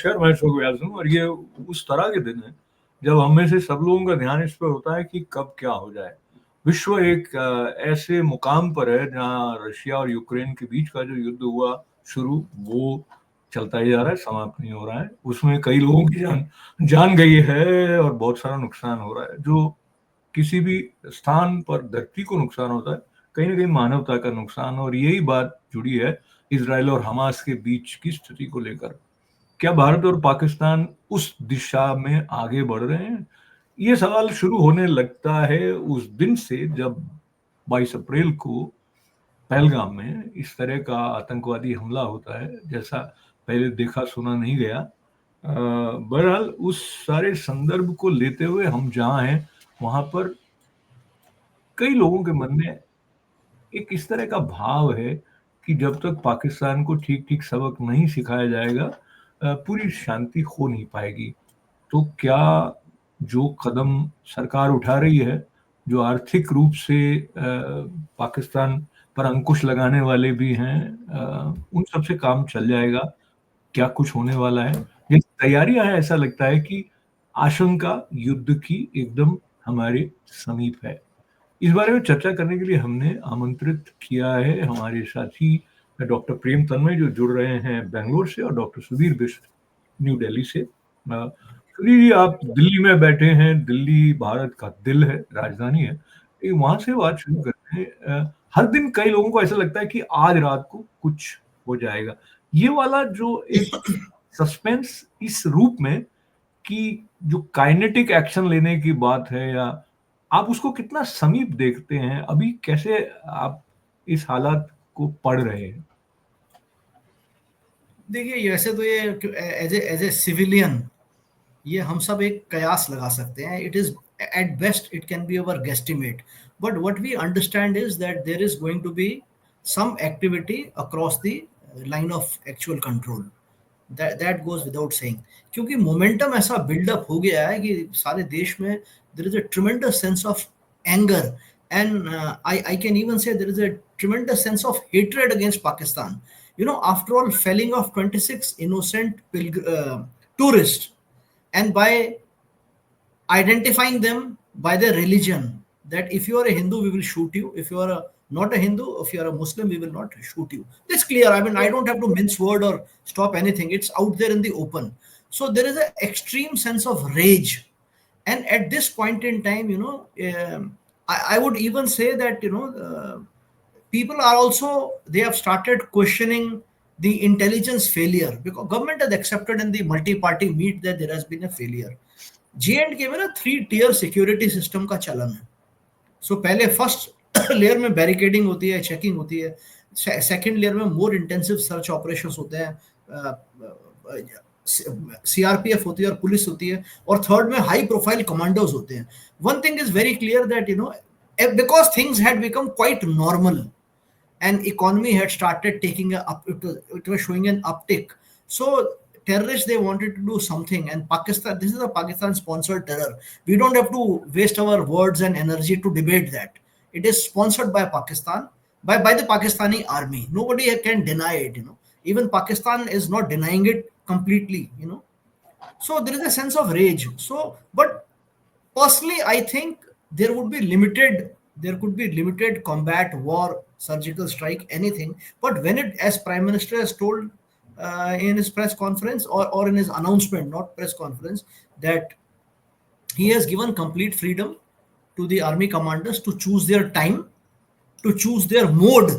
नमस्कार, मैं अशोक व्यास हूँ और ये उस तरह के दिन है जब हम में से सब लोगों का ध्यान इस पर होता है कि कब क्या हो जाए। विश्व एक ऐसे मुकाम पर है जहाँ रशिया और यूक्रेन के बीच का जो युद्ध हुआ शुरू, वो चलता ही जा रहा है, समाप्त नहीं हो रहा है। उसमें कई लोगों की जान जान गई है और बहुत सारा नुकसान हो रहा है। जो किसी भी स्थान पर धरती को नुकसान होता है, कहीं ना कहीं मानवता का नुकसान, और यही बात जुड़ी है इसराइल और हमास के बीच की स्थिति को लेकर। क्या भारत और पाकिस्तान उस दिशा में आगे बढ़ रहे हैं? ये सवाल शुरू होने लगता है उस दिन से जब 22 अप्रैल को पहलगाम में इस तरह का आतंकवादी हमला होता है, जैसा पहले देखा सुना नहीं गया। बहरहाल उस सारे संदर्भ को लेते हुए हम जहां हैं वहां पर कई लोगों के मन में एक इस तरह का भाव है कि जब तक पाकिस्तान को ठीक ठीक सबक नहीं सिखाया जाएगा, पूरी शांति हो नहीं पाएगी। तो क्या जो कदम सरकार उठा रही है, जो आर्थिक रूप से पाकिस्तान पर अंकुश लगाने वाले भी हैं, उन सब से काम चल जाएगा? क्या कुछ होने वाला है? ये तैयारियां हैं, ऐसा लगता है कि आशंका युद्ध की एकदम हमारे समीप है। इस बारे में चर्चा करने के लिए हमने आमंत्रित किया है हमारे साथी डॉक्टर प्रेम तन्मय, जो जुड़ रहे हैं बेंगलोर से, और डॉक्टर सुधीर बिष्ट न्यू दिल्ली से। सुधीर जी, आप दिल्ली में बैठे हैं। दिल्ली भारत का दिल है, राजधानी है। वहां से बात शुरू करते हैं। हर दिन कई लोगों को ऐसा लगता है कि आज रात को कुछ हो जाएगा। ये वाला जो एक सस्पेंस इस रूप में कि जो काइनेटिक एक्शन लेने की बात है, या आप उसको कितना समीप देखते हैं? अभी कैसे आप इस हालात को पढ़ रहे हैं? देखिए, वैसे तो ये एज ए सिविलियन ये हम सब एक कयास लगा सकते हैं. It is at best it can be our guesstimate, but what we understand is that there is going to be some activity across the line of actual control. That goes without saying, क्योंकि momentum ऐसा buildup हो गया है कि सारे देश में there is a tremendous sense of anger, and I can even say there is a tremendous sense of hatred against Pakistan. You know, after all, felling of 26 innocent tourists, and by identifying them by their religion, that if you are a Hindu we will shoot you, if you are not a Hindu, if you are a Muslim we will not shoot you. It's clear. I mean, I don't have to mince word or stop anything. It's out there in the open. So there is an extreme sense of rage, and at this point in time, I would even say that people are also, they have started questioning the intelligence failure, because government has accepted in the multi-party meet that there has been a failure. J&K में ना 3 tier security system का चलन है. सो पहले first layer में barricading होती है, checking होती है. सेकंड लेयर में मोर इंटेंसिव सर्च ऑपरेशंस होते हैं, सीआरपीएफ होती है और पुलिस होती है, और थर्ड में हाई प्रोफाइल कमांडोज होते हैं. One thing is very clear that because things had become quite normal and economy had started taking it was showing an uptick. So terrorists, they wanted to do something, and Pakistan, this is a Pakistan sponsored terror. We don't have to waste our words and energy to debate that. It is sponsored by Pakistan, by the Pakistani army. Nobody can deny it. Even Pakistan is not denying it completely. So there is a sense of rage. So, but personally I think there could be limited combat, war, surgical strike, anything. But when it, as Prime Minister has told in his press conference, or in his announcement, not press conference, that he has given complete freedom to the army commanders to choose their time, to choose their mode,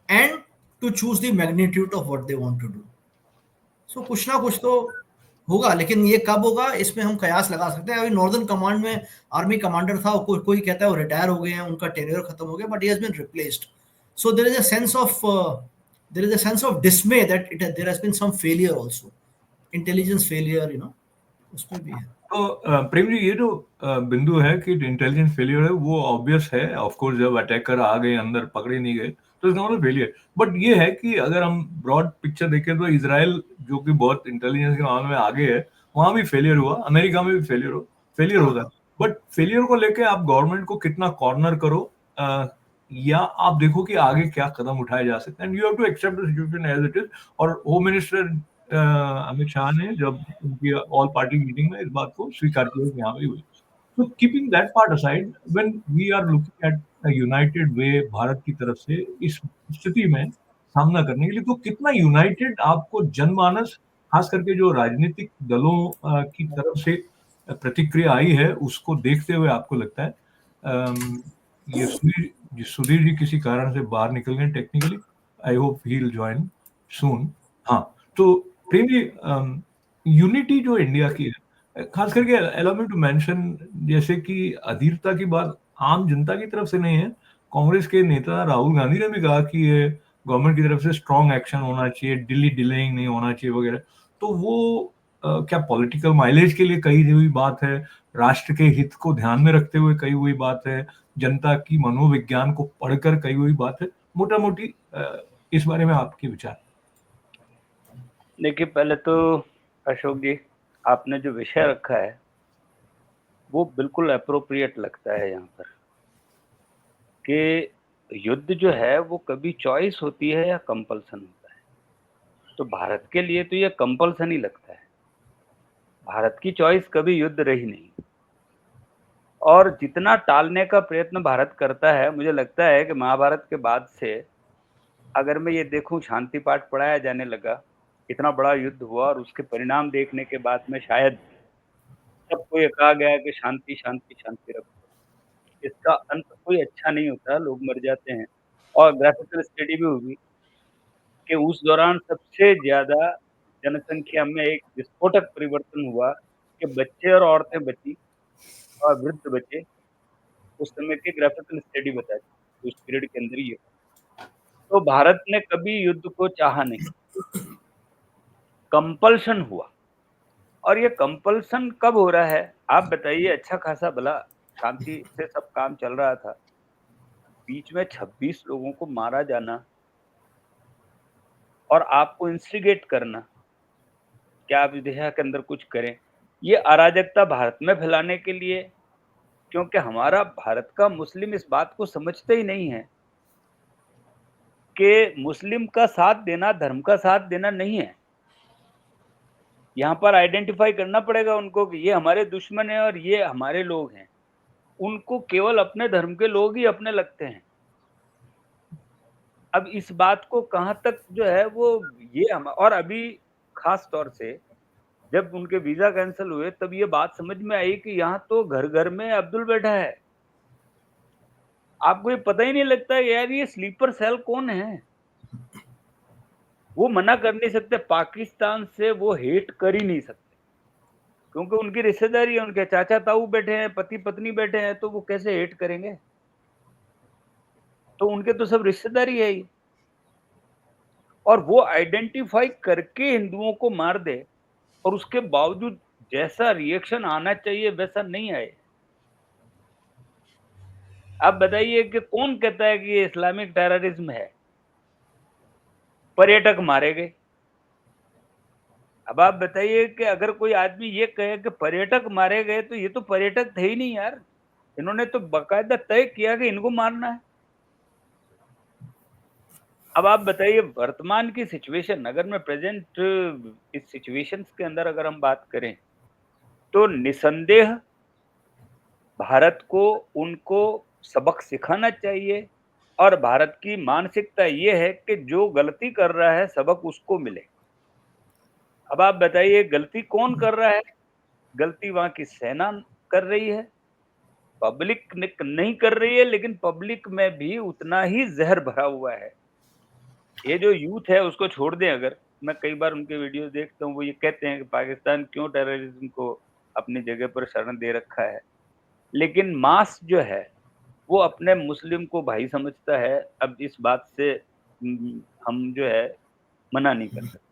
and to choose the magnitude of what they want to do. So कुछ ना कुछ तो होगा, लेकिन ये कब होगा इसमें हम कयास लगा सकते हैं. अभी नॉर्दर्न कमांड में आर्मी कमांडर था, कोई कहता है वो रिटायर हो गए हैं, उनका टेन्योर खत्म हो गया, but he has been replaced. So there is a sense of dismay that there has been some failure also, intelligence failure, उसमें भी है. तो प्रेम जी, ये जो बिंदु है कि इंटेलिजेंस फेलियर है, वो ऑब्वियस है. ऑफ कोर्स जब अटैकर आ गए अंदर, पकड़े नहीं गए, तो it's not a failure. But ये है कि अगर हम ब्रॉड पिक्चर देखें तो इजराइल, जो कि बहुत इंटेलिजेंस के मामले में आगे है, वहां भी फेलियर हुआ. अमेरिका में भी फेलियर होता है. बट फेलियर को लेके आप गवर्नमेंट को कितना कॉर्नर करो, या आप देखो कि आगे क्या कदम उठाए जा सकते हैं. And you have to accept the situation as it is. और होम मिनिस्टर अमित शाह ने जब उनकी ऑल पार्टी मीटिंग में इस बात को स्वीकार किया कि हाँ भाई हुई। तो keeping that part aside, when we are looking at a united way Bharat की तरफ से इस स्थिति में सामना करने के लिए, तो कितना यूनाइटेड आपको जनमानस, खास करके जो राजनीतिक दलों की तरफ से प्रतिक्रिया आई है, उसको देखते हुए आपको लगता है? ये सुधीर जी किसी कारण से बाहर निकल गए technically, I hope he will join soon. हाँ, तो प्रेम जी, यूनिटी जो इंडिया की है, खास करके अलाउ मी टू मेंशन, जैसे कि अधीरता की बात आम जनता की तरफ से नहीं है, कांग्रेस के नेता राहुल गांधी ने भी कहा कि ये गवर्नमेंट की तरफ से स्ट्रॉन्ग एक्शन होना चाहिए, डिलेइंग नहीं होना चाहिए वगैरह। तो वो क्या पॉलिटिकल माइलेज के लिए कही हुई बात है, राष्ट्र के हित को ध्यान में रखते हुए कही हुई बात है, जनता की मनोविज्ञान को पढ़कर कही हुई बात है? मोटा मोटी इस बारे में आपके विचार? देखिए, पहले तो अशोक जी, आपने जो विषय रखा है वो बिल्कुल अप्रोप्रिएट लगता है यहाँ पर, कि युद्ध जो है वो कभी चॉइस होती है या कंपल्सन होता है। तो भारत के लिए तो ये कंपल्सन ही लगता है। भारत की चॉइस कभी युद्ध रही नहीं, और जितना टालने का प्रयत्न भारत करता है, मुझे लगता है कि महाभारत के बाद से अगर मैं ये देखूं, शांति पाठ पढ़ाया जाने लगा, इतना बड़ा युद्ध हुआ और उसके परिणाम देखने के बाद में शायद सबको ये कहा गया कि शांति शांति शांति रखो। इसका अंत कोई अच्छा नहीं होता, लोग मर जाते हैं। और ग्राफिकल स्टडी भी होगी कि उस दौरान सबसे ज्यादा जनसंख्या में एक विस्फोटक परिवर्तन हुआ कि बच्चे और औरतें बची और वृद्ध बचे। उस समय के ग्राफिकल स्टडी बताती है, उस पीरियड के अंदर ये। तो भारत ने कभी युद्ध को चाहा नहीं, कंपल्शन हुआ। और ये कंपल्सन कब हो रहा है, आप बताइए। अच्छा खासा भला शांति से सब काम चल रहा था, बीच में 26 लोगों को मारा जाना और आपको इंस्टिगेट करना कि आप इस दिशा के अंदर कुछ करें, ये अराजकता भारत में फैलाने के लिए। क्योंकि हमारा भारत का मुस्लिम इस बात को समझते ही नहीं है कि मुस्लिम का साथ देना धर्म का साथ देना नहीं है। यहाँ पर आइडेंटिफाई करना पड़ेगा उनको कि ये हमारे दुश्मन है और ये हमारे लोग हैं। उनको केवल अपने धर्म के लोग ही अपने लगते हैं। अब इस बात को कहाँ तक जो है वो ये हम, और अभी खास तौर से जब उनके वीजा कैंसिल हुए तब ये बात समझ में आई कि यहाँ तो घर घर में अब्दुल बैठा है। आपको ये पता ही नहीं लगता है यार ये स्लीपर सेल कौन है। वो मना कर नहीं सकते, पाकिस्तान से वो हेट कर ही नहीं सकते, क्योंकि उनकी रिश्तेदारी है, उनके चाचा ताऊ बैठे हैं, पति पत्नी बैठे हैं, तो वो कैसे हेट करेंगे। तो उनके तो सब रिश्तेदारी है ही। और वो आइडेंटिफाई करके हिंदुओं को मार दे, और उसके बावजूद जैसा रिएक्शन आना चाहिए वैसा नहीं आए। आप बताइए कि कौन कहता है कि ये इस्लामिक टेररिज्म है। पर्यटक मारे गए। अब आप बताइए कि अगर कोई आदमी ये कहे कि पर्यटक मारे गए, तो ये तो पर्यटक थे ही नहीं यार। इन्होंने तो बाकायदा तय किया कि इनको मारना है। अब आप बताइए वर्तमान की सिचुएशन, अगर मैं प्रेजेंट इस सिचुएशंस के अंदर अगर हम बात करें, तो निसंदेह भारत को उनको सबक सिखाना चाहिए। और भारत की मानसिकता ये है कि जो गलती कर रहा है सबक उसको मिले। अब आप बताइए गलती कौन कर रहा है। गलती वहां की सेना कर रही है, पब्लिक नहीं कर रही है, लेकिन पब्लिक में भी उतना ही जहर भरा हुआ है। ये जो यूथ है उसको छोड़ दें। अगर मैं कई बार उनके वीडियो देखता हूँ, वो ये कहते हैं कि पाकिस्तान क्यों टेररिज्म को अपनी जगह पर शरण दे रखा है, लेकिन मास जो है वो अपने मुस्लिम को भाई समझता है। अब इस बात से हम जो है मना नहीं कर सकते।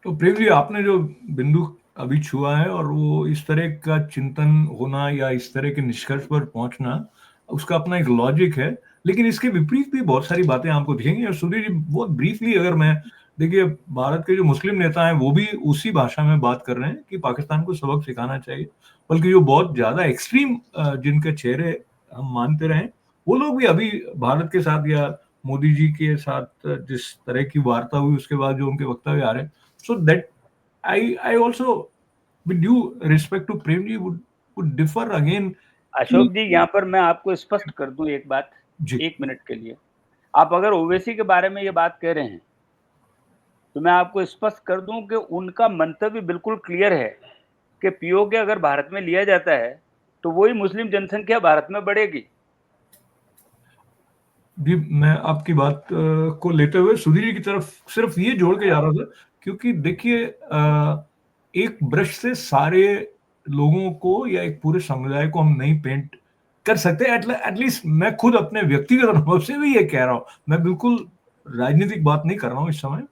तो प्रेम जी, आपने जो बिंदु अभी छुआ है, और वो इस तरह का चिंतन होना या इस तरह के निष्कर्ष पर पहुंचना, उसका अपना एक लॉजिक है, लेकिन इसके विपरीत भी बहुत सारी बातें आपको दिखेंगी। और सुधीर जी, बहुत ब्रीफली अगर मैं, देखिए, भारत के जो मुस्लिम नेता हैं वो भी उसी भाषा में बात कर रहे हैं कि पाकिस्तान को सबक सिखाना चाहिए, बल्कि जो बहुत ज्यादा एक्सट्रीम जिनके चेहरे हम मानते रहे, वो लोग भी अभी भारत के साथ या मोदी जी के साथ जिस तरह की वार्ता हुई उसके बाद जो उनके वक्तव्य आ रहे हैं, so that I also, with due respect to Prem ji, would differ again. Ashok जी, यहाँ पर मैं आपको स्पष्ट कर दूं एक बात, जी 1 मिनट के लिए। आप अगर ओवैसी के बारे में ये बात कह रहे हैं, तो मैं आपको स्पष्ट कर दूं कि उनका मंतव्य बिल्कुल क्लियर है कि पीओके अगर भारत में लिया जाता है, तो वही मुस्लिम जनसंख्या भारत में बढ़ेगी। जी, मैं आपकी बात को लेते हुए सुधीर जी की तरफ सिर्फ ये जोड़ के जा रहा था, क्योंकि देखिए एक ब्रश से सारे लोगों को या एक पूरे समुदाय को हम नहीं पेंट कर सकते। एटलीस्ट मैं खुद अपने व्यक्तिगत अनुभव से भी ये कह रहा हूँ, मैं बिल्कुल राजनीतिक बात नहीं कर रहा हूँ इस समय।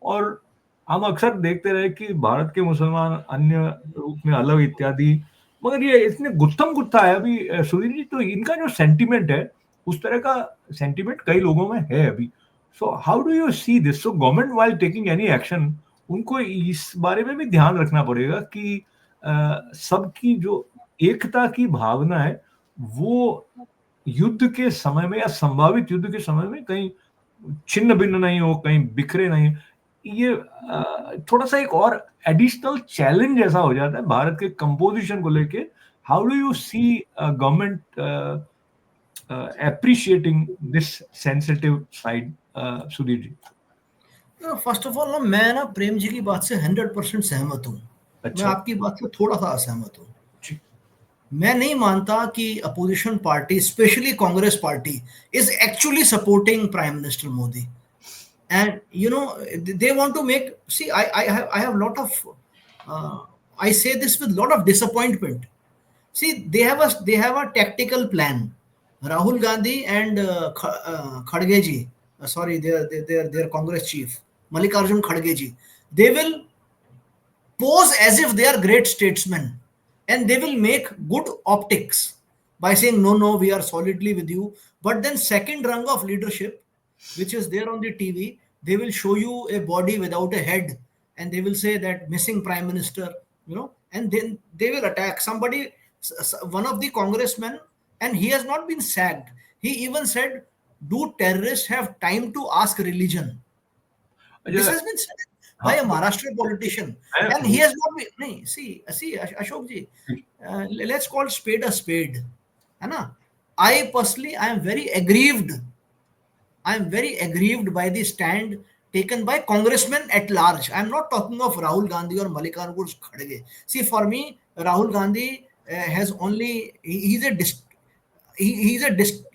और हम अक्सर देखते रहे कि भारत के मुसलमान अन्य रूप में अलग इत्यादि, मगर ये इतने गुत्थम गुत्था है अभी सुधीर जी, तो इनका जो सेंटिमेंट है उस तरह का सेंटिमेंट कई लोगों में है अभी। So how do you see this? So government while taking any action, उनको इस बारे में भी ध्यान रखना पड़ेगा कि सबकी जो एकता की भावना है वो युद्ध के समय में या संभावित युद्ध के समय में कहीं छिन्न भिन्न नहीं हो, कहीं बिखरे नहीं। ये थोड़ा सा एक और एडिशनल चैलेंज ऐसा हो जाता है भारत के कंपोजिशन को लेके। How do you see government appreciating this sensitive side, Sudhir ji? First of all ना, मैं ना प्रेम जी की बात से 100% सहमत हूँ। मैं अच्छा आपकी बात से थोड़ा सा असहमत हूँ। जी मैं नहीं मानता कि opposition party, specially Congress party, is actually supporting prime minister Modi. And you know, they want to make, see, I have lot of I say this with lot of disappointment. See, they have a tactical plan. Rahul Gandhi and Khadge ji, sorry, their Congress chief Mallikarjun Khadge ji, they will pose as if they are great statesmen, and they will make good optics by saying no, we are solidly with you. But then second rung of leadership, which is there on the TV, they will show you a body without a head, and they will say that missing prime minister, and then they will attack somebody, one of the congressmen, and he has not been sacked. He even said, do terrorists have time to ask religion? This अच्छा has been said by हाँ a Maharashtra politician, and he मैं has not been. No, see, Ashok ji, let's call spade a spade. है ना? I personally, I am very aggrieved. I am very aggrieved by the stand taken by congressmen at large. I am not talking of Rahul Gandhi or Mallikarjun Kharge. See, for me, Rahul Gandhi has only he's a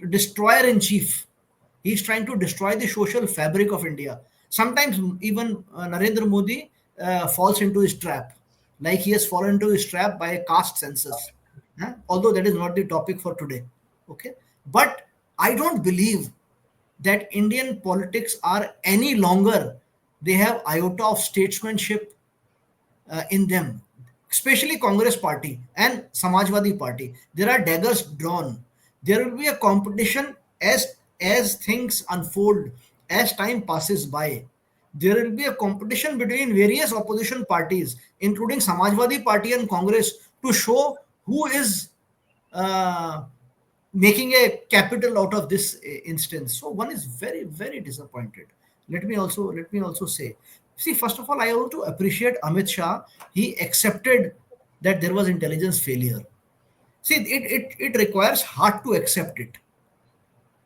destroyer in chief. He's trying to destroy the social fabric of India. Sometimes even Narendra Modi falls into his trap, like he has fallen into his trap by a caste census. Although that is not the topic for today. Okay, but I don't believe that Indian politics are any longer, they have iota of statesmanship in them, especially Congress party and Samajwadi party. There are daggers drawn. There will be a competition as things unfold, as time passes by. There will be a competition between various opposition parties, including Samajwadi party and Congress, to show who is uh, making a capital out of this instance. So one is very, very disappointed. Let me also say, see, first of all, I want to appreciate Amit Shah. He accepted that there was intelligence failure. See, it requires heart to accept it.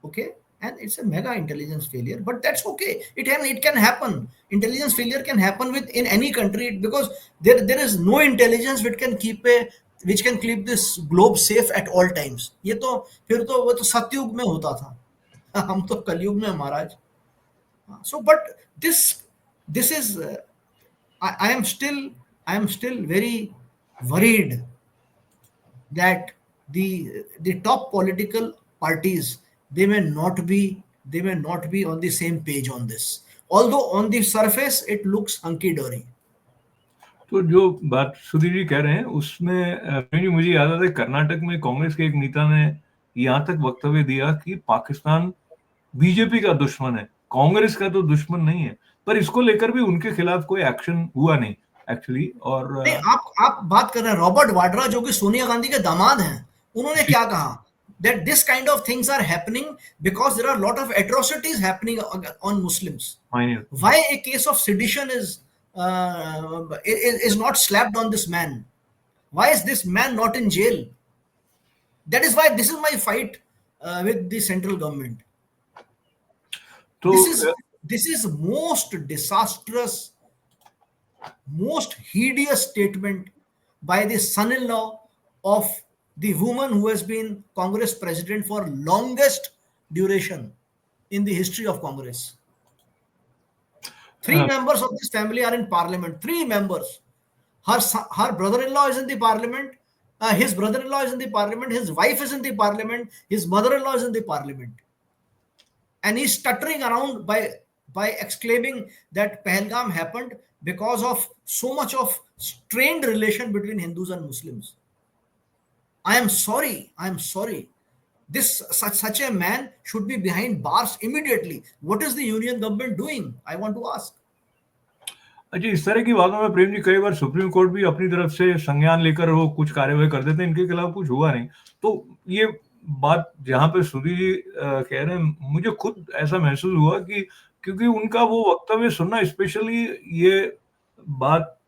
Okay, and it's a mega intelligence failure, but that's okay. It can happen. Intelligence failure can happen in any country, because there is no intelligence which can keep this globe safe at all times. ये तो फिर तो वो तो सतयुग में होता था. हम तो कलयुग में महाराज. So, but this is I am still very worried that the top political parties, they may not be on the same page on this, although on the surface it looks hunky dory. तो जो बात सुधीर जी कह रहे हैं उसमें मुझे याद आता है कर्नाटक में कांग्रेस के एक नेता ने यहाँ तक वक्तव्य दिया कि पाकिस्तान बीजेपी का दुश्मन है, कांग्रेस का तो दुश्मन नहीं है, पर इसको लेकर भी उनके खिलाफ कोई एक्शन हुआ नहीं एक्चुअली। और नहीं, आप बात कर रहे हैं रॉबर्ट वाड्रा, जो कि सोनिया गांधी के दामाद हैं, उन्होंने क्या कहा? That this kind of things are happening because there are a lot of atrocities happening on Muslims. मायने Why a case of sedition is is not slapped on this man? Why is this man not in jail? That is why this is my fight with the central government. तो This is most disastrous, most hideous statement by the son-in-law of the woman who has been Congress president for longest duration in the history of Congress. Three members of this family are in parliament. 3 members. Her brother-in-law is in the parliament. His brother-in-law is in the parliament. His wife is in the parliament. His mother-in-law is in the parliament. And he's stuttering around by exclaiming that Pahalgam happened because of so much of strained relation between Hindus and Muslims. I am sorry. Such a man should be behind bars immediately. What is the union government doing? I want to ask. अच्छा, इस तरह की बातों में प्रेम जी कई बार supreme court भी अपनी तरफ से संज्ञान लेकर वो कुछ कार्यवाही कर देते हैं, इनके खिलाफ कुछ हुआ नहीं। तो ये बात जहां पे सुधीर जी कह रहे हैं, मुझे खुद ऐसा महसूस हुआ कि क्योंकि उनका वो वक्तव्य सुनना, स्पेशली ये बात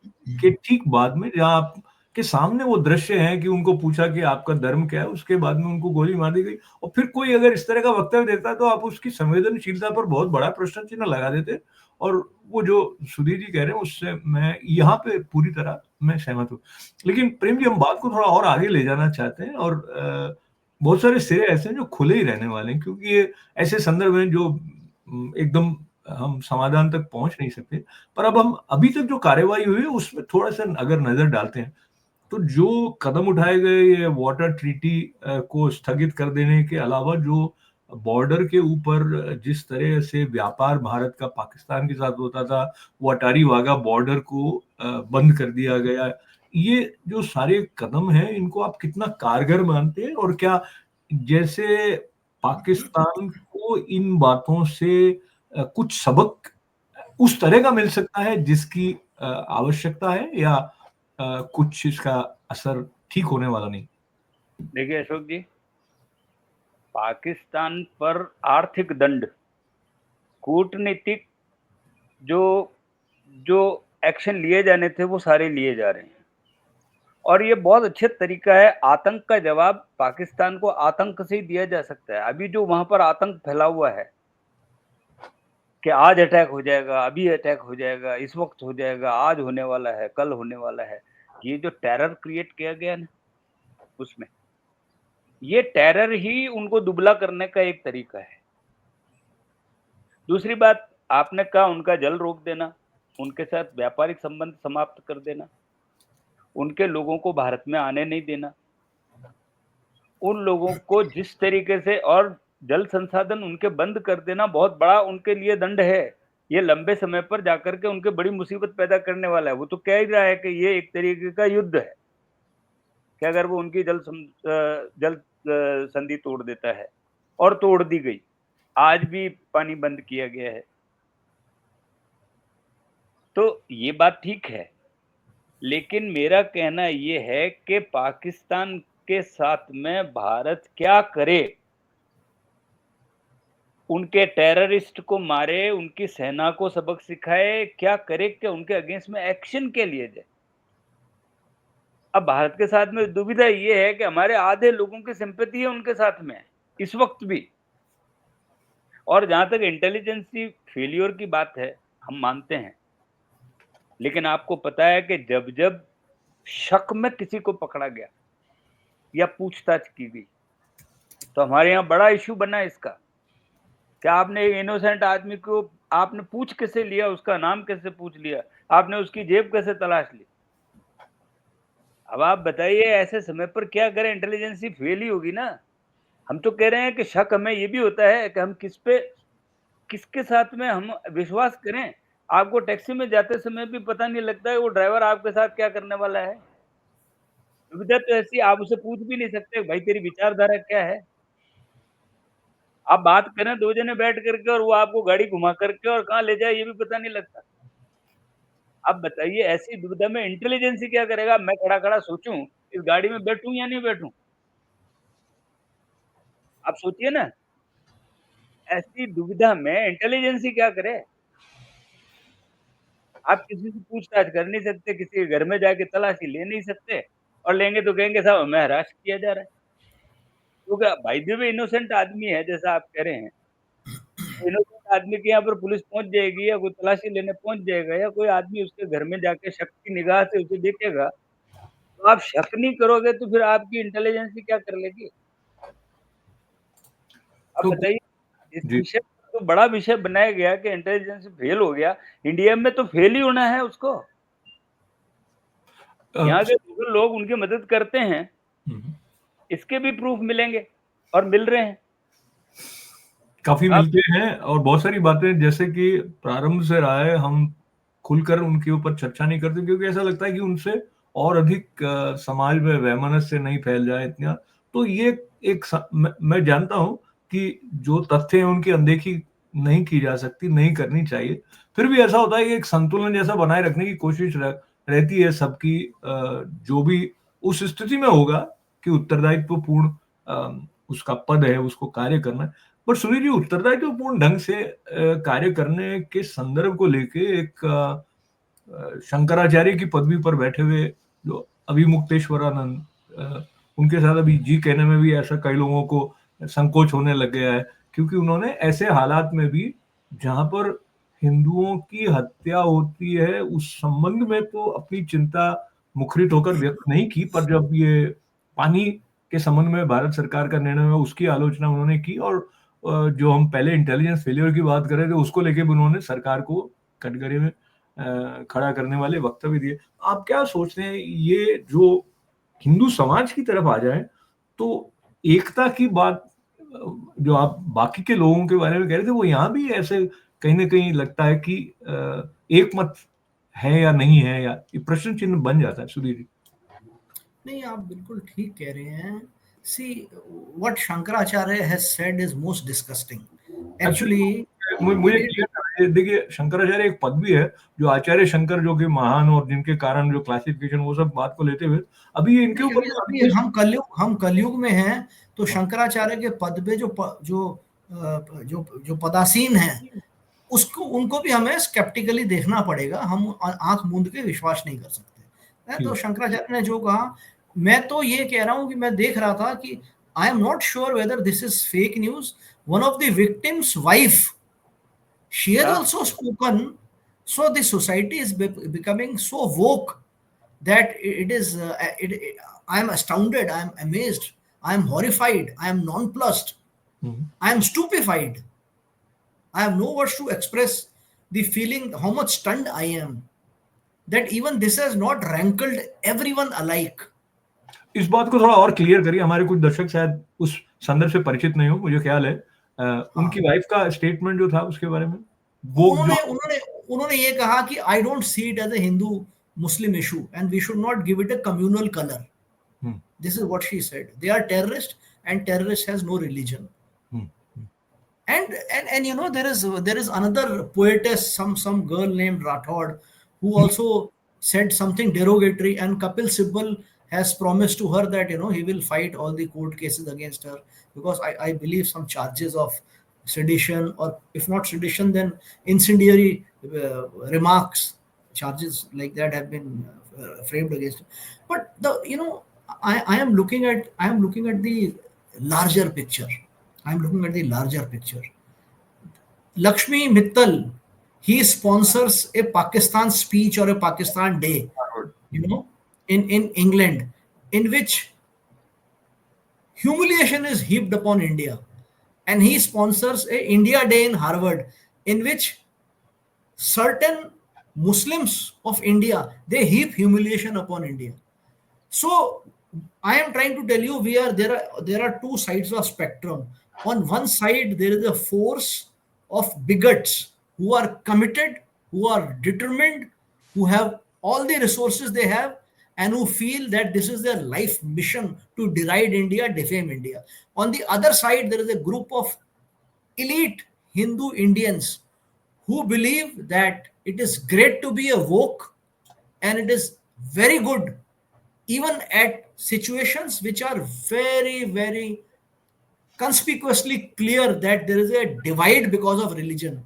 के ठीक बाद में जहां आपके सामने वो दृश्य है कि उनको पूछा कि आपका धर्म क्या है, उसके बाद में उनको गोली मार दी गई, और फिर कोई अगर इस तरह का वक्तव्य देता है तो आप उसकी संवेदनशीलता पर बहुत बड़ा प्रश्न चिन्ह लगा देते। और वो जो सुधीर जी कह रहे हैं उससे मैं यहाँ पे पूरी तरह मैं सहमत हूँ। लेकिन प्रेम जी, हम बात को थोड़ा और आगे ले जाना चाहते हैं, और बहुत सारे सिरे ऐसे हैं जो खुले ही रहने वाले हैं, क्योंकि ये ऐसे संदर्भ हैं जो एकदम हम समाधान तक पहुंच नहीं सकते। पर अब हम अभी तक जो कार्यवाही हुई है उसमें थोड़ा सा अगर नजर डालते हैं, तो जो कदम उठाए गए, ये वाटर ट्रीटी को स्थगित कर देने के अलावा जो बॉर्डर के ऊपर जिस तरह से व्यापार भारत का पाकिस्तान के साथ होता था, वो अटारी वाघा बॉर्डर को बंद कर दिया गया, ये जो सारे कदम हैं, इनको आप कितना कारगर मानते हैं? और क्या जैसे पाकिस्तान को इन बातों से कुछ सबक उस तरह का मिल सकता है जिसकी आवश्यकता है, या कुछ इसका असर ठीक होने वाला नहीं? देखिए अशोक जी, पाकिस्तान पर आर्थिक दंड, कूटनीतिक जो एक्शन लिए जाने थे वो सारे लिए जा रहे हैं, और ये बहुत अच्छा तरीका है। आतंक का जवाब पाकिस्तान को आतंक से ही दिया जा सकता है। अभी जो वहां पर आतंक फैला हुआ है कि आज अटैक हो जाएगा, अभी अटैक हो जाएगा, इस वक्त हो जाएगा, आज होने वाला है, कल होने वाला है, ये जो टेरर क्रिएट किया गया ना, उसमें ये टेरर ही उनको दुबला करने का एक तरीका है। दूसरी बात, आपने कहा उनका जल रोक देना, उनके साथ व्यापारिक संबंध समाप्त कर देना, उनके लोगों को भारत में आने नहीं देना, उन लोगों को जिस तरीके से, और जल संसाधन उनके बंद कर देना बहुत बड़ा उनके लिए दंड है। ये लंबे समय पर जाकर के उनके बड़ी मुसीबत पैदा करने वाला है। वो तो कह ही रहा है कि ये एक तरीके का युद्ध है कि अगर वो उनकी जल संधि तोड़ देता है, और तोड़ दी गई, आज भी पानी बंद किया गया है, तो ये बात ठीक है। लेकिन मेरा कहना ये है कि पाकिस्तान के साथ में भारत क्या करे? उनके टेररिस्ट को मारे, उनकी सेना को सबक सिखाए, क्या करे कि उनके अगेंस्ट में एक्शन के लिए जाए? अब भारत के साथ में दुविधा ये है कि हमारे आधे लोगों की सिंपैथी है उनके साथ में इस वक्त भी। और जहां तक इंटेलिजेंसी फेलियर की बात है, हम मानते हैं, लेकिन आपको पता है कि जब जब शक में किसी को पकड़ा गया या पूछताछ की गई, तो हमारे यहाँ बड़ा इश्यू बना इसका कि आपने इनोसेंट आदमी को आपने पूछ कैसे लिया, उसका नाम कैसे पूछ लिया, आपने उसकी जेब कैसे तलाश ली? अब आप बताइए ऐसे समय पर क्या करें? इंटेलिजेंसी फेल ही होगी ना। हम तो कह रहे हैं कि शक हमें ये भी होता है कि हम किसके साथ में हम विश्वास करें। आपको टैक्सी में जाते समय भी पता नहीं लगता है वो ड्राइवर आपके साथ क्या करने वाला है। सुविधा तो ऐसी, आप उसे पूछ भी नहीं सकते भाई तेरी विचारधारा क्या है। आप बात करें 2 जने बैठ करके और वो आपको गाड़ी घुमा करके और कहाँ ले जाए ये भी पता नहीं लगता। अब बताइए ऐसी दुविधा में इंटेलिजेंसी क्या करेगा? मैं खड़ा-खड़ा सोचूं इस गाड़ी में बैठूं या नहीं बैठूं? आप सोचिए ना, ऐसी दुविधा में इंटेलिजेंसी क्या करे? आप किसी से पूछताछ कर नहीं सकते, किसी के घर में जाके तलाशी ले नहीं सकते, और लेंगे तो कहेंगे साहब हमें हरास किया जा रहा है। क्योंकि बाय द वे इनोसेंट आदमी है, जैसा आप कह रहे हैं, इनोसेंट आदमी के यहाँ पर पुलिस पहुँच जाएगी या कोई तलाशी लेने पहुँच जाएगा, या कोई आदमी उसके घर में जाके शक की निगाह से उसे देखेगा, तो आप शक नहीं करोगे तो फिर आपकी इंटेलिजेंस भी क्या कर लेगी? आप तो बताइए, इस जी विषय पर तो बड़ा विषय बनाया गया कि इंटेलिजेंस फेल हो गया, इंडिया में तो फेल ही होना है उसको। यहाँ के लोकल लोग उनकी मदद करते हैं, हम्म, इसके भी प्रूफ मिलेंगे और मिल रहे हैं। काफी आप मिलते हैं, और बहुत सारी बातें जैसे कि प्रारंभ से रहा है, हम खुलकर उनके ऊपर चर्चा नहीं करते क्योंकि ऐसा लगता है कि उनसे और अधिक समाज में वैमनस्य नहीं फैल जाए इतना। तो ये मैं जानता हूं कि जो तथ्य हैं उनकी अनदेखी नहीं की जा सकती, नहीं करनी चाहिए। फिर भी ऐसा होता है कि एक संतुलन जैसा बनाए रखने की कोशिश रहती है सबकी, जो भी उस स्थिति में होगा कि उत्तरदायित्व पूर्ण उसका पद है, उसको कार्य करना है। पर सुनील जी, उत्तरदायित्वपूर्ण ढंग से कार्य करने के संदर्भ को लेके एक शंकराचार्य की पदवी पर बैठे हुए जो अभिमुक्तेश्वरानंद, उनके साथ अभी जी कहने में भी ऐसा कई लोगों को संकोच होने लग गया है, क्योंकि उन्होंने ऐसे हालात में भी जहां पर हिंदुओं की हत्या होती है उस संबंध में तो अपनी चिंता मुखरित होकर व्यक्त नहीं की, पर जब ये पानी के संबंध में भारत सरकार का निर्णय हुआ उसकी आलोचना उन्होंने की, और जो हम पहले इंटेलिजेंस फेलियर की बात कर रहे थे उसको लेके भी उन्होंने सरकार को कटघरे में खड़ा करने वाले वक्तव्य दिए। आप क्या सोचते हैं, ये जो हिंदू समाज की तरफ आ जाए तो एकता की बात, जो आप बाकी के लोगों के बारे में कह रहे थे, वो यहाँ भी ऐसे कहीं ना कहीं लगता है कि एक मत है या नहीं है, या ये प्रश्न चिन्ह बन जाता है। सुधीर जी। नहीं, आप बिल्कुल ठीक कह रहे हैं। See, what Shankaracharya has said is most disgusting actually. मुझे क्लियर कराइए, देखिए शंकराचार्य एक पदवी है, जो आचार्य शंकर जो कि महान और जिनके कारण जो क्लासिफिकेशन वो सब बात को लेते हुए अभी इनके नहीं, ऊपर अभी हम कलयुग में हैं, तो शंकराचार्य के पद पे जो पदासीन हैं, उसको उनको भी हमें स्केप्टिकली देखना पड़ेगा। हम आंख मूंद के विश्वास नहीं कर सकते हैं। तो शंकराचार्य ने जो कहा, मैं तो ये कह रहा हूं कि मैं देख रहा था कि I am not sure whether this is fake news. One of the victims wife, she has हाँ, also spoken. So the society is becoming so woke that it is I am astounded, I am amazed, I am horrified, I am nonplussed, I am stupefied. I have no words to express the feeling, how much stunned I am that even this has not rankled everyone alike. इस बात को थोड़ा और clear करिए, हमारे कुछ दर्शक शायद उस संदर्भ से परिचित नहीं हो। मुझे ख्याल है हाँ, उनकी वाइफ का स्टेटमेंट जो था उसके बारे में, वो जो उन्होंने उन्होंने उन्होंने ये कहा कि I don't see it as a Hindu Muslim issue and we should not give it a communal colour. This is what she said. They are terrorists, and terrorist has no religion. And you know, there is another poetess, some girl named Rathod, who also said something derogatory, and Kapil Sibal has promised to her that, you know, he will fight all the court cases against her, because I believe some charges of sedition, or if not sedition then incendiary remarks, charges like that have been framed against her. But I am looking at the larger picture. I'm looking at the larger picture. Lakshmi Mittal, he sponsors a Pakistan speech or a Pakistan day, you know, in England, in which humiliation is heaped upon India. And he sponsors a India Day in Harvard, in which certain Muslims of India, they heap humiliation upon India. So I am trying to tell you, there are two sides of spectrum. On one side, there is a force of bigots who are committed, who are determined, who have all the resources they have, and who feel that this is their life mission to deride India, defame India. On the other side, there is a group of elite Hindu Indians who believe that it is great to be a woke, and it is very good even at situations which are very, very conspicuously clear that there is a divide because of religion.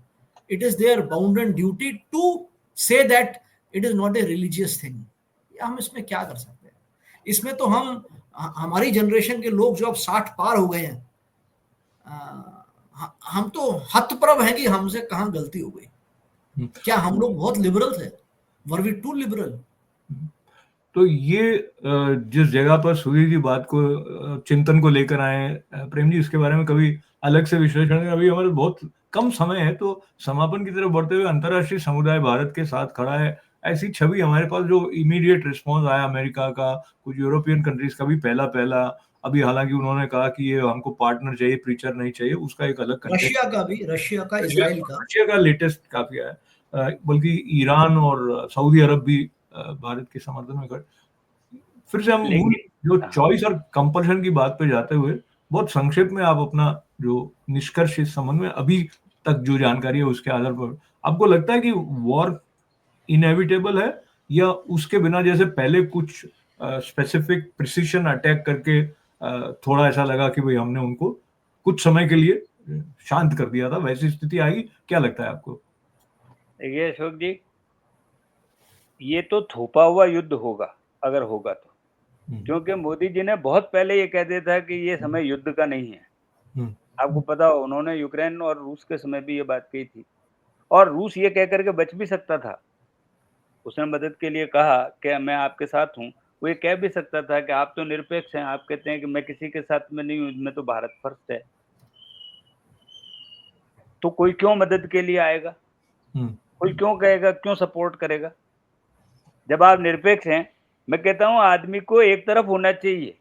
It is their bounden duty to say that it is not a religious thing. हम इसमें क्या कर सकते हैं? इसमें तो हमारी generation के लोग जो अब 60 पार हो गए हैं, हम तो हतप्रभ हैं कि हमसे कहाँ गलती हो गई। क्या हम लोग बहुत लिबरल थे? Were we too liberal? तो ये जिस जगह पर सूर्य जी बात को चिंतन को लेकर आए, प्रेम जी, इसके बारे में कभी अलग से विश्लेषण करें। अभी हमारे बहुत कम समय है, तो समापन की तरफ बढ़ते हुए अंतर्राष्ट्रीय समुदाय भारत के साथ खड़ा है, ऐसी छवि हमारे पास जो इमीडिएट रिस्पॉन्स आया अमेरिका का, कुछ यूरोपियन कंट्रीज का भी पहला अभी, हालांकि उन्होंने कहा कि ये हमको पार्टनर चाहिए, प्रीचर नहीं चाहिए, उसका एक अलग रशिया का, इजराइल का, रशिया का लेटेस्ट काफी है, बल्कि ईरान और सऊदी अरब भी भारत के समर्थन में खड़े। फिर से हम जो चॉइस और कंपल्शन की बात पे जाते हुए बहुत संक्षेप में आप अपना जो निष्कर्ष इस संबंध में अभी तक जो जानकारी है उसके आधार पर, आपको लगता है कि वॉर इनएविटेबल है, या उसके बिना जैसे पहले कुछ स्पेसिफिक प्रिसिशन अटैक करके थोड़ा ऐसा लगा कि भाई हमने उनको कुछ समय के लिए शांत कर दिया था, वैसी स्थिति आएगी? क्या लगता है आपको? देखिए अशोक जी, ये तो थोपा हुआ युद्ध होगा अगर होगा तो, क्योंकि मोदी जी ने बहुत पहले ये कह दिया था कि ये समय युद्ध का नहीं है। आपको पता हो, उन्होंने यूक्रेन और रूस के समय भी ये बात कही थी, और रूस ये कह करके बच भी सकता था। उसने मदद के लिए कहा कि मैं आपके साथ हूँ। वो ये कह भी सकता था कि आप तो निरपेक्ष हैं, आप कहते हैं कि मैं किसी के साथ में नहीं हूँ, मैं तो भारत फर्स्ट है, तो कोई क्यों मदद के लिए आएगा? कोई क्यों कहेगा, क्यों सपोर्ट करेगा? जब आप निरपेक्ष हैं, मैं कहता हूँ आदमी को एक तरफ होना चाहिए।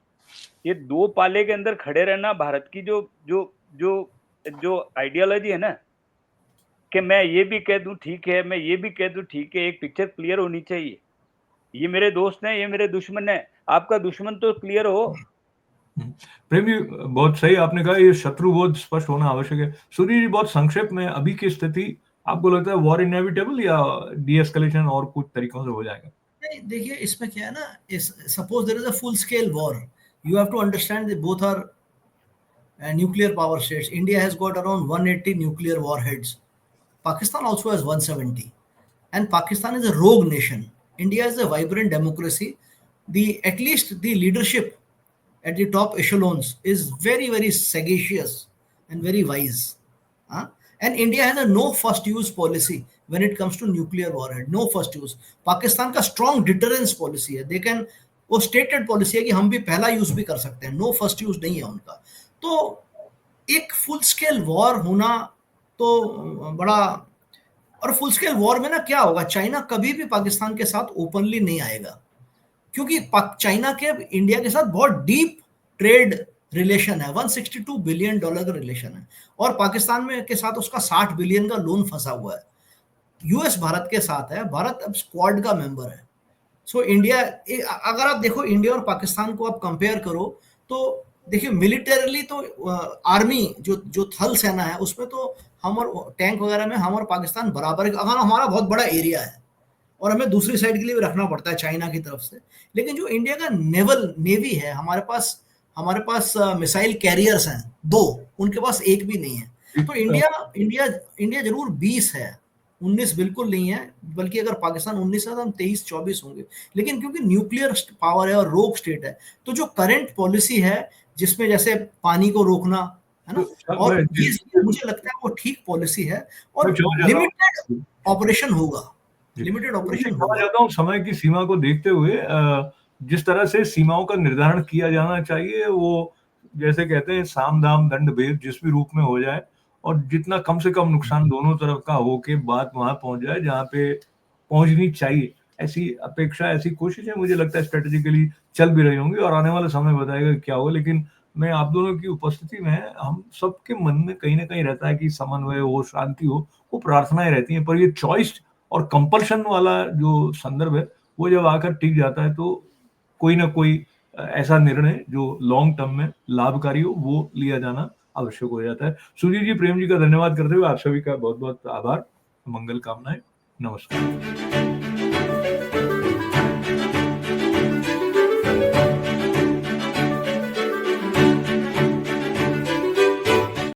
ये दो पाले के अंदर खड़े रहना, भारत की जो जो जो जो आइडियोलॉजी है ना, कि मैं ये भी कह दूं ठीक है, मैं ये भी कह दूं ठीक है, एक पिक्चर क्लियर होनी चाहिए। ये मेरे दोस्त हैं, ये मेरे दुश्मन है, आपका दुश्मन तो क्लियर हो। प्रेम जी, बहुत सही आपने कहा, ये शत्रुबोध स्पष्ट होना आवश्यक है। सूर्य जी, बहुत संक्षेप में अभी की स्थिति, आपको लगता है वॉर इनएविटेबल या डी-एस्केलेशन और कुछ तरीकों से हो जाएगा? नहीं, देखिए इसमें क्या है ना, suppose there is a full scale war, you have to understand that both are nuclear power states. India has got around 180 nuclear warheads. Pakistan also has 170. And Pakistan is a rogue nation. India is a vibrant democracy. At least the leadership at the top echelons is very, very sagacious and very wise. And India has a no first use policy when it comes to nuclear warhead. No first use. Pakistan का strong deterrence policy है. They can, वो stated policy है कि हम भी पहला use भी कर सकते हैं, नो फर्स्ट यूज नहीं है उनका। तो एक फुल स्केल वॉर होना तो बड़ा, और फुल स्केल वॉर में ना क्या होगा, चाइना कभी भी पाकिस्तान के साथ ओपनली नहीं आएगा, क्योंकि चाइना के इंडिया के साथ बहुत डीप ट्रेड रिलेशन है, $162 बिलियन का रिलेशन है, और पाकिस्तान में के साथ उसका 60 बिलियन का लोन फंसा हुआ है। यूएस भारत के साथ है, भारत अब स्क्वाड का मेंबर है। सो इंडिया, अगर आप देखो इंडिया और पाकिस्तान को आप कंपेयर करो, तो देखिए मिलिटरीली तो आर्मी जो थल सेना है उसमें तो हम और टैंक वगैरह में हम और पाकिस्तान बराबर, अगर हमारा बहुत बड़ा एरिया है और हमें दूसरी साइड के लिए भी रखना पड़ता है चाइना की तरफ से, लेकिन जो इंडिया का नेवी है, हमारे पास मिसाइल कैरियर्स हैं 2, उनके पास एक भी नहीं है। तो इंडिया जरूर 20 है, 19 बिल्कुल नहीं है, बल्कि अगर पाकिस्तान 19 है तो हम 23-24 होंगे। लेकिन क्योंकि न्यूक्लियर पावर है और रोग स्टेट है, तो जो करंट पॉलिसी है जिसमें जैसे पानी को रोकना है ना, और ये मुझे लगता है वो ठीक पॉलिसी है, और लिमिटेड ऑपरेशन होगा, लिमिटेड ऑपरेशन होगा। चाहता हूँ समय की सीमा को देखते हुए जिस तरह से सीमाओं का निर्धारण किया जाना चाहिए, वो जैसे कहते हैं साम दाम दंड भेद जिस भी रूप में हो जाए, और जितना कम से कम नुकसान दोनों तरफ का हो के बात वहां पहुंच जाए जहां पे पहुंचनी चाहिए, ऐसी अपेक्षा, ऐसी कोशिशें मुझे लगता है स्ट्रेटेजिकली चल भी रही होंगी, और आने वाला समय बताएगा क्या हो। लेकिन मैं आप दोनों की उपस्थिति में, हम सबके मन में कहीं ना कहीं रहता है कि समन्वय हो, शांति हो, वो प्रार्थनाएं रहती हैं, पर ये चॉइस और कंपल्शन वाला जो संदर्भ है वो जब आकर टिक जाता है, तो कोई ना कोई ऐसा निर्णय जो लॉन्ग टर्म में लाभकारी हो वो लिया जाना आवश्यक हो जाता है। सुधीर जी, प्रेम जी का धन्यवाद करते हुए आप सभी का बहुत बहुत आभार, मंगल कामनाएं, नमस्कार।